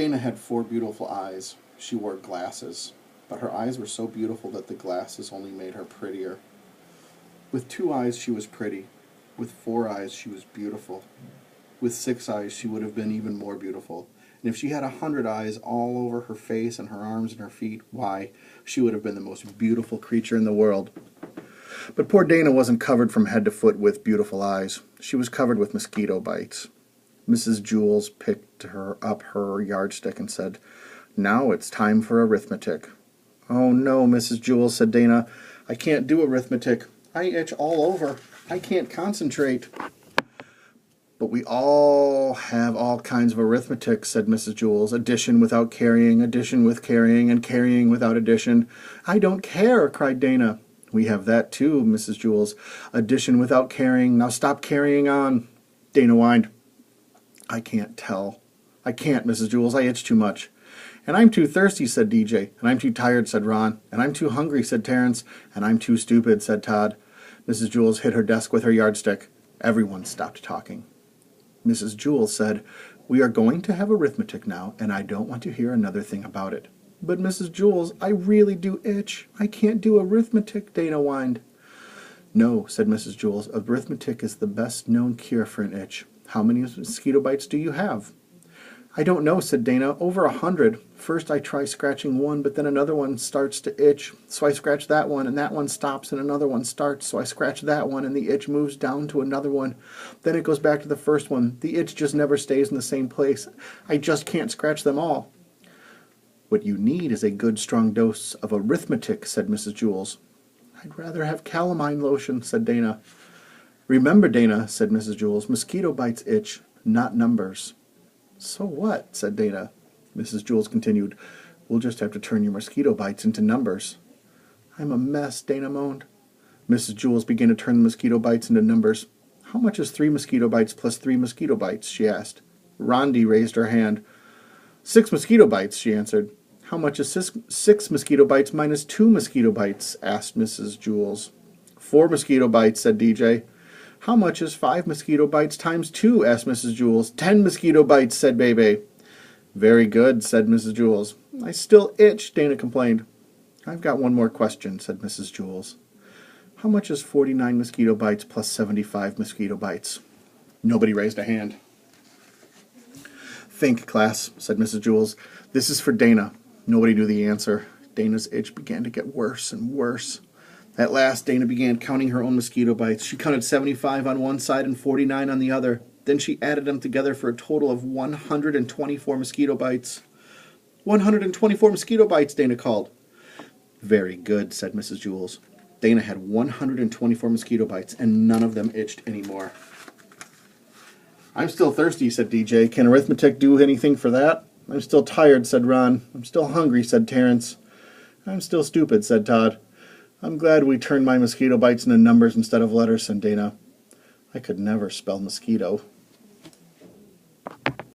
Dana had 4 beautiful eyes. She wore glasses, but her eyes were so beautiful that the glasses only made her prettier. With 2 eyes she was pretty. With 4 eyes she was beautiful. With 6 eyes she would have been even more beautiful. And if she had 100 eyes all over her face and her arms and her feet, why, she would have been the most beautiful creature in the world. But poor Dana wasn't covered from head to foot with beautiful eyes. She was covered with mosquito bites. Mrs. Jewls picked her up her yardstick and said, "Now it's time for arithmetic." "Oh no, Mrs. Jewls," said Dana. "I can't do arithmetic. I itch all over. I can't concentrate." "But we all have all kinds of arithmetic," said Mrs. Jewls. "Addition without carrying, addition with carrying, and carrying without addition." "I don't care," cried Dana. "We have that too, Mrs. Jewls. Addition without carrying. Now stop carrying on." Dana whined. "I can't tell. I can't, Mrs. Jewls. I itch too much." "And I'm too thirsty," said DJ. "And I'm too tired," said Ron. "And I'm too hungry," said Terrence. "And I'm too stupid," said Todd. Mrs. Jewls hit her desk with her yardstick. Everyone stopped talking. Mrs. Jewls said, "We are going to have arithmetic now, and I don't want to hear another thing about it." "But Mrs. Jewls, I really do itch. I can't do arithmetic," Dana whined. "No," said Mrs. Jewls, "arithmetic is the best known cure for an itch. How many mosquito bites do you have?" "I don't know," said Dana. "Over 100. First I try scratching one, but then another one starts to itch. So I scratch that one, and that one stops, and another one starts. So I scratch that one, and the itch moves down to another one. Then it goes back to the first one. The itch just never stays in the same place. I just can't scratch them all." "What you need is a good strong dose of arithmetic," said Mrs. Jewls. "I'd rather have calamine lotion," said Dana. "Remember, Dana," said Mrs. Jewls, "mosquito bites itch, not numbers." "So what?" said Dana. Mrs. Jewls continued, "We'll just have to turn your mosquito bites into numbers." "I'm a mess," Dana moaned. Mrs. Jewls began to turn the mosquito bites into numbers. "How much is 3 mosquito bites plus 3 mosquito bites?" she asked. Rondi raised her hand. 6 mosquito bites," she answered. "How much is 6 mosquito bites minus 2 mosquito bites?" asked Mrs. Jewls. 4 mosquito bites," said DJ. "How much is 5 mosquito bites times 2? asked Mrs. Jewls. 10 mosquito bites," said Bebe. "Very good," said Mrs. Jewls. "I still itch," Dana complained. "I've got one more question," said Mrs. Jewls. "How much is 49 mosquito bites plus 75 mosquito bites?" Nobody raised a hand. "Think, class," said Mrs. Jewls. "This is for Dana." Nobody knew the answer. Dana's itch began to get worse and worse. At last, Dana began counting her own mosquito bites. She counted 75 on one side and 49 on the other. Then she added them together for a total of 124 mosquito bites. 124 mosquito bites, Dana called. "Very good," said Mrs. Jewls. Dana had 124 mosquito bites, and none of them itched anymore. "I'm still thirsty," said DJ. "Can arithmetic do anything for that?" "I'm still tired," said Ron. "I'm still hungry," said Terrence. "I'm still stupid," said Todd. "I'm glad we turned my mosquito bites into numbers instead of letters," said Dana. "I could never spell mosquito."